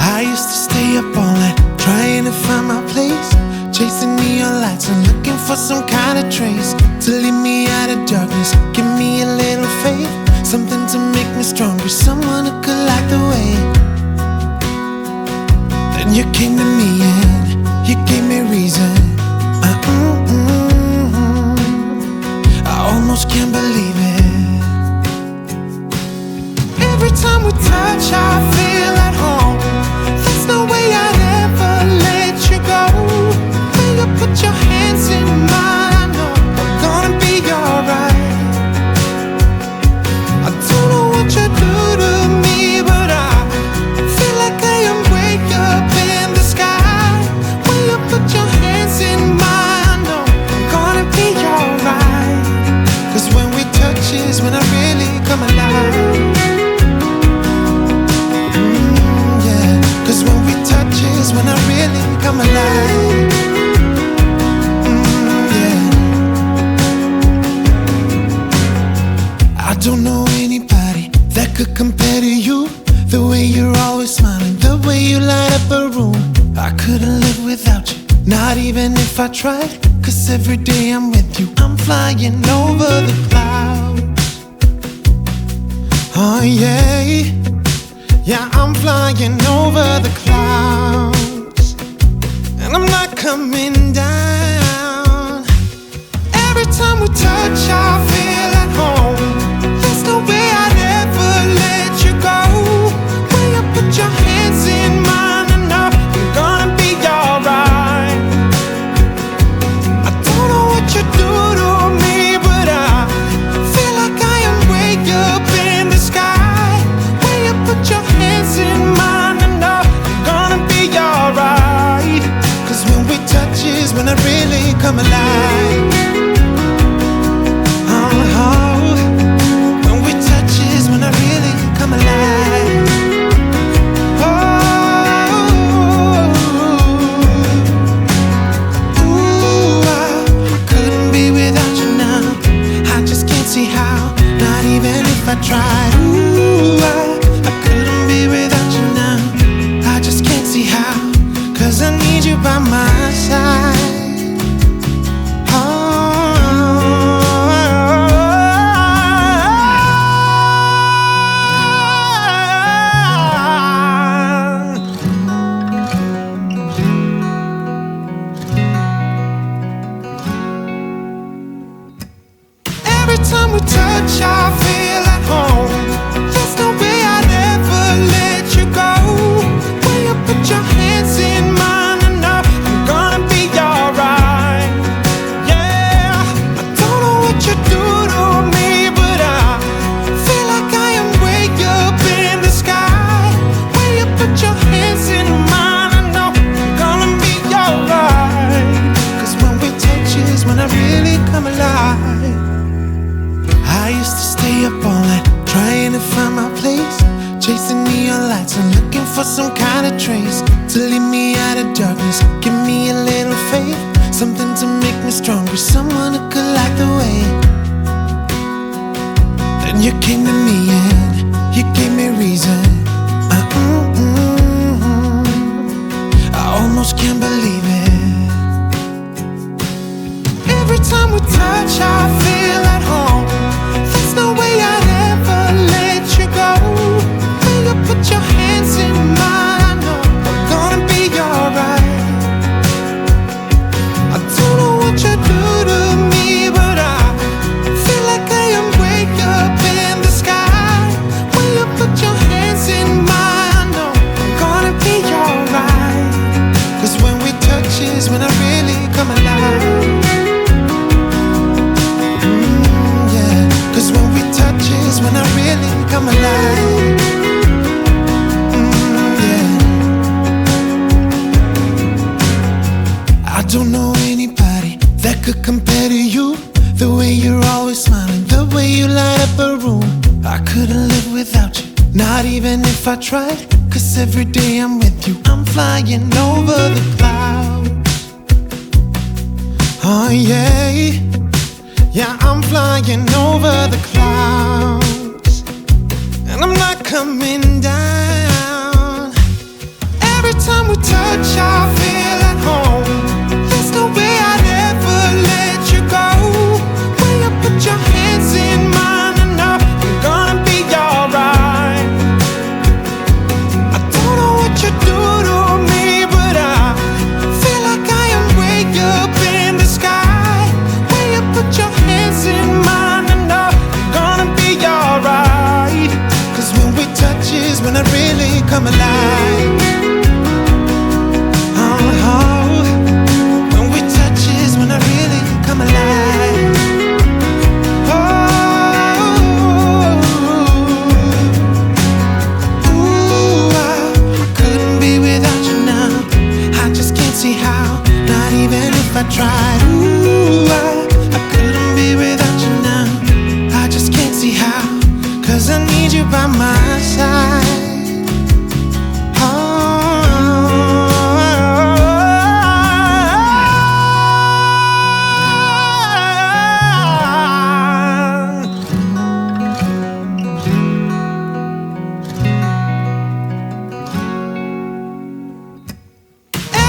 I used to stay up all night trying to find my place, chasing neon lights and looking for some kind of trace to lead me out of darkness. Give me a little faith, something to make me stronger, someone who could light the way. Then you came to me and you gave me reason. I almost can't believe it. Every time we touch, I feel at home. There's no way I'd ever let you go. When you put your hands in mine, I know I'm gonna be alright. I don't know what you do to me, but I feel like I am way up in the sky. When you put your hands in mine, I know I'm gonna be alright. 'Cause when we touch is when I really come alive. When we touch is when I really come alive. I don't know anybody that could compare to you. The way you're always smiling, the way you light up a room. I couldn't live without you, not even if I tried. 'Cause every day I'm with you, I'm flying over the clouds. Oh yeah, yeah, I'm flying over the clouds, and I'm not coming down. Every time we touch, I feel at home. There's no way I'd ever let you go. When you put your hands in mine, I know I'm gonna be alright. I don't know what you do to me, but I feel like I am way up in the sky. When you put your hands in mine, I know I'm gonna be alright. 'Cause when we touch is when I really come alive. Oh, when we touch is when I really come alive. Ooh, I couldn't be without you now. I just can't see how, not even if I tried. Ooh, I couldn't be without you now. I just can't see how, 'cause I need you by my side. Every time we touch, I feel at home. There's no way I'd ever let you go. When you put your hands in mine, I know I'm gonna be alright. Yeah, I don't know what you do to me, but I feel like I am way up in the sky. When you put your hands in mine, I know I'm gonna be alright. 'Cause when we touch is when I really come alive. I used to stay up all night trying to find my place, chasing neon lights and looking for some kind of trace to lead me out of darkness. Give me a little faith, something to make me stronger, someone who could light the way. Then you came to me and you gave me reason. I almost can't believe it. Every time we touch, I feel at home. There's no way I'd ever let you go. When you put your hands in mine, I know I'm gonna be alright. I don't know what you do to me, but I feel like I am way up in the sky. When you put your hands in mine, I know I'm gonna be alright. 'Cause when we touch is when I really come alive. 'Cause when we touch is when I really come alive. I don't know anybody that could compare to you. The way you're always smiling, the way you light up a room. I couldn't live without you, not even if I tried. 'Cause every day I'm with you, I'm flying over the clouds. Oh yeah, yeah, I'm flying over the clouds, and I'm not coming down. come alive. When we touch is when I really come alive. I couldn't be without you now. I just can't see how, not even if I tried. I couldn't be without you now. I just can't see how, 'cause I need you by my side.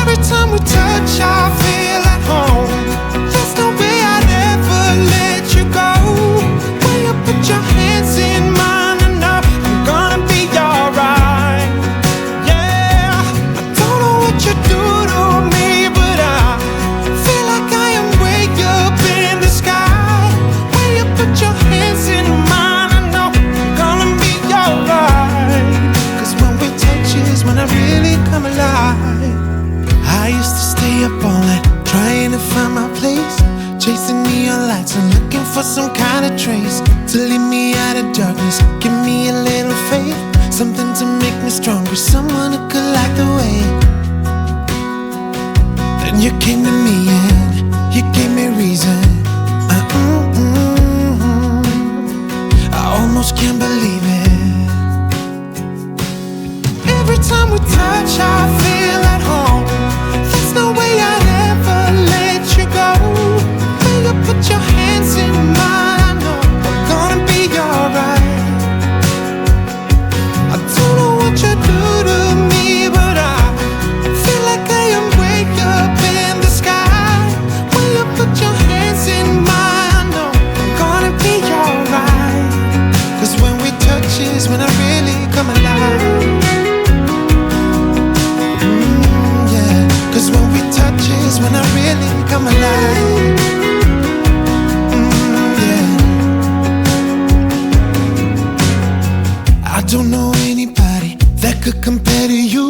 Every time we touch, I feel at home. There's no way I'd ever let you go. When you put your hands in mine, I know I'm gonna be alright. Yeah, I don't know what you do to me, but I feel like I am way up in the sky. When you put your hands in mine, I know I'm gonna be alright. 'Cause when we touch is when I really come alive. I used to stay up all night trying to find my place, chasing neon lights and looking for some kind of trace to lead me out of darkness. Give me a little faith, something to make me stronger, someone who could light the way. Then you came to me and you gave me reason. I almost can't believe it. Every time we touch, I feel at home. There's no way I'd ever let you go. When you put your hands in mine, I know I'm gonna be alright. I don't know what you do to me, but I feel like I am way up in the sky. When you put your hands in mine, I know I'm gonna be alright. 'Cause when we touch is when I really come alive. 'Cause when we touch is when I really come alive. Yeah. I don't know anybody that could compare to you.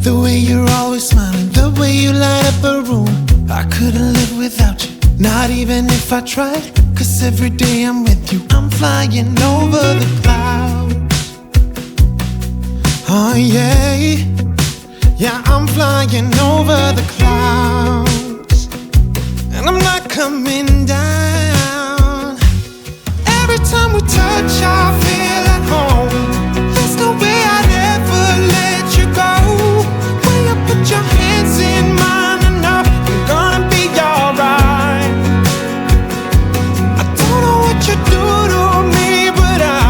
The way you're always smiling, the way you light up a room. I couldn't live without you, not even if I tried. 'Cause every day I'm with you, I'm flying over the clouds. Oh yeah. Yeah, I'm flying over the clouds, and I'm not coming down. Every time we touch, I feel at home. There's no way I'd ever let you go. When you put your hands in mine, I know I'm gonna be alright. I don't know what you do to me, but I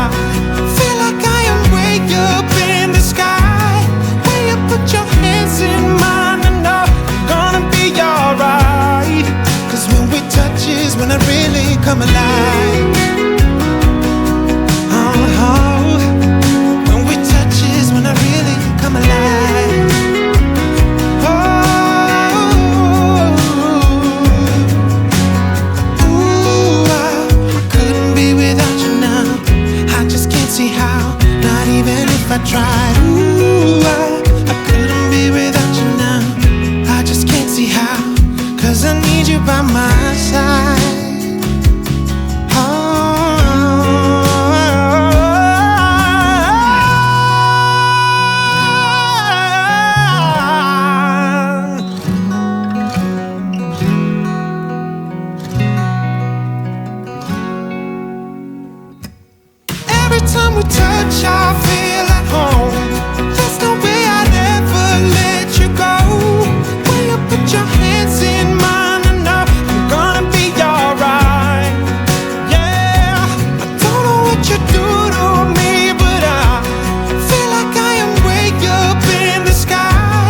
feel like I am way up in the sky. When you put your hands in mine, I know I'm gonna be alright. 'Cause when we touch is when I really come alive. When we touch is when I really come alive. I couldn't be without you now. I just can't see how, not even if I tried. I couldn't be without you now. I just can't see how, 'cause I need you by my side. Every time we touch, I feel at home. There's no way I'd ever let you go. When you put your hands in mine, I know I'm gonna be alright. Yeah, I don't know what you do to me, but I feel like I am way up in the sky.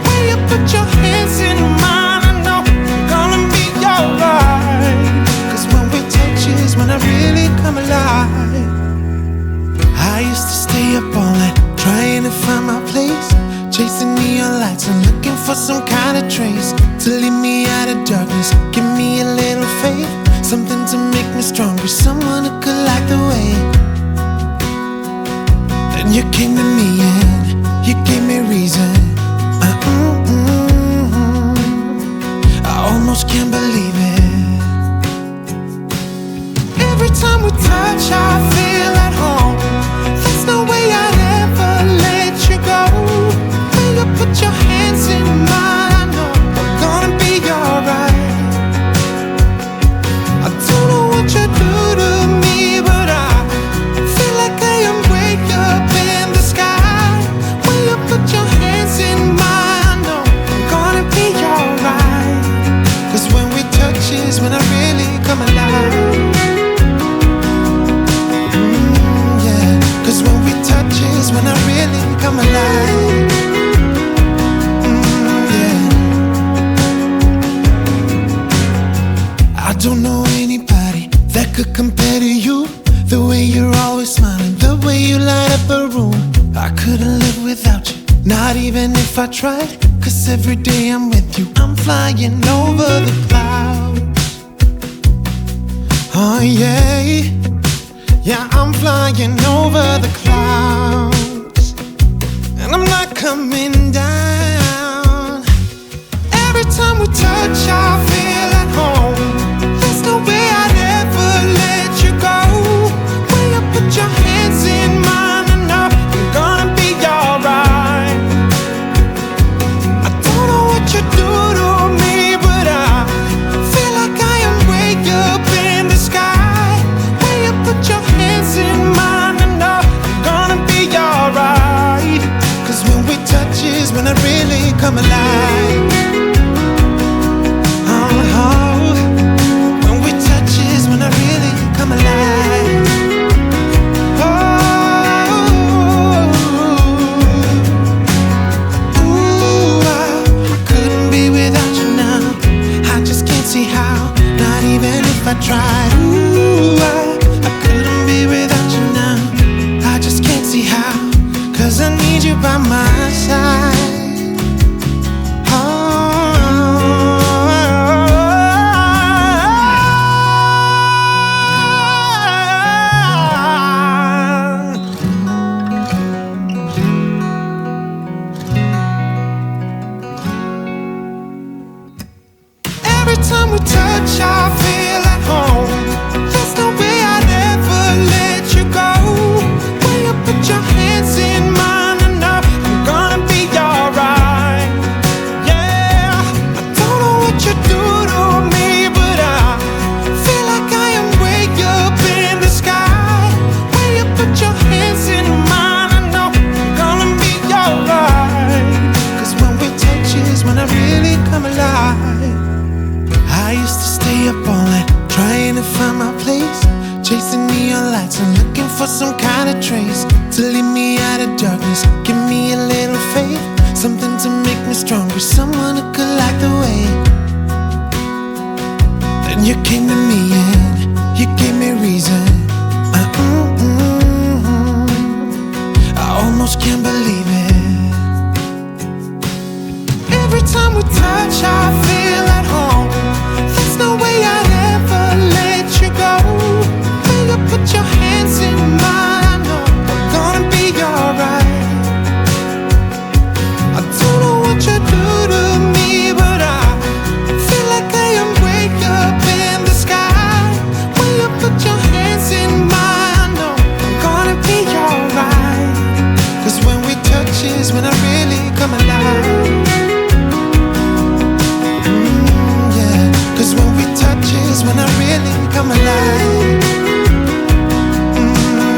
When you put your hands in mine, I know I'm gonna be alright. 'Cause when we touch is when I really come alive. I used to stay up all night trying to find my place, chasing neon lights and looking for some kind of trace to lead me out of darkness. Give me a little faith, something to make me stronger, someone who could light the way. Then you came to me and You gave me reason. I almost can't believe it. Every time we touch, I feel at home. There's no way I'd ever let you go. When you put your hands in mine, I know I'm gonna be alright. I don't know what you do to me, but I feel like I am way up in the sky. When you put your hands in mine, I know I'm gonna be alright. 'Cause when we touch is when I really come alive. Yeah, 'cause when we touch is when I really come alive. Yeah. I don't know anybody that could compare to you. The way you're always smiling, the way you light up a room. I couldn't live without you, not even if I tried. 'Cause every day I'm with you, I'm flying over the clouds. Oh yeah, yeah, I'm flying over the clouds. And I'm not coming down. Every time we touch, I feel at home. There's no way I'd ever let you go. When you put your hands in mine, I know I'm gonna be alright. I don't know what you do to me, but I feel like I am way up in the sky. When you put your hands in mine, I know I'm gonna be alright. 'Cause when we touch is when I really come alive. When we touch is when I really come alive. I couldn't be without you now. I just can't see how, not even if I tried. I couldn't be without you now. I just can't see how, 'cause I need you by my side. Every time we touch, I feel at home. There's no way I'd ever let you go. When you put your hands in mine, I know I'm gonna be alright. Yeah, I don't know what you do to me, but I feel like I am way up in the sky. When you put your hands in mine, I know I'm gonna be alright. 'Cause when we touch is when I really come alive. I used to stay up all night trying to find my place, chasing neon lights and looking for some kind of trace to lead me out of darkness. Give me a little faith, something to make me stronger, someone who could light the way. Then you came to me and you gave me reason. I almost can't believe it. Every time we touch, I feel at home. There's no way I'd ever let you go. When you put your hands in mine, I know I'm gonna be alright. I don't know what you do to me, but I feel like I am way up in the sky. When you put your hands in mine, I know I'm gonna be alright. 'Cause when we touch is when I really come alive. 'Cause when we touch is when I really come alive.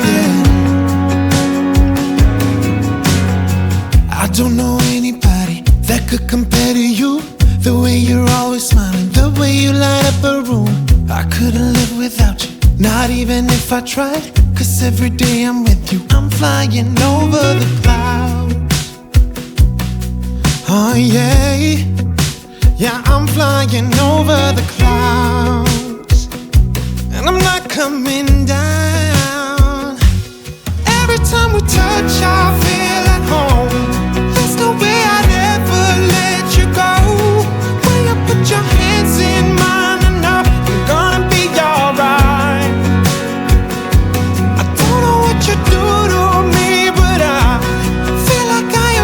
Yeah. I don't know anybody that could compare to you. The way you're always smiling, the way you light up a room. I couldn't live without you, not even if I tried. 'Cause every day I'm with you, I'm flying over the clouds. Oh yeah, yeah, I'm flying over the clouds. And I'm not coming down. Every time we touch, I feel at home. There's no way I'd ever let you go. When you put your hands in mine, I know I'm gonna be alright. I don't know what you do to me, but I feel like I am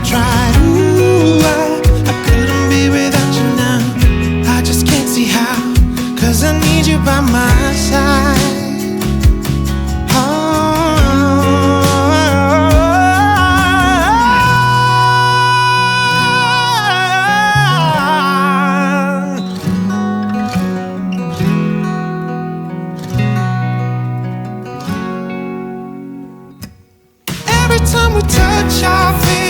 tried. Ooh, I couldn't be without you now. I just can't see how, 'cause I need you by my side. Every time we touch, I feel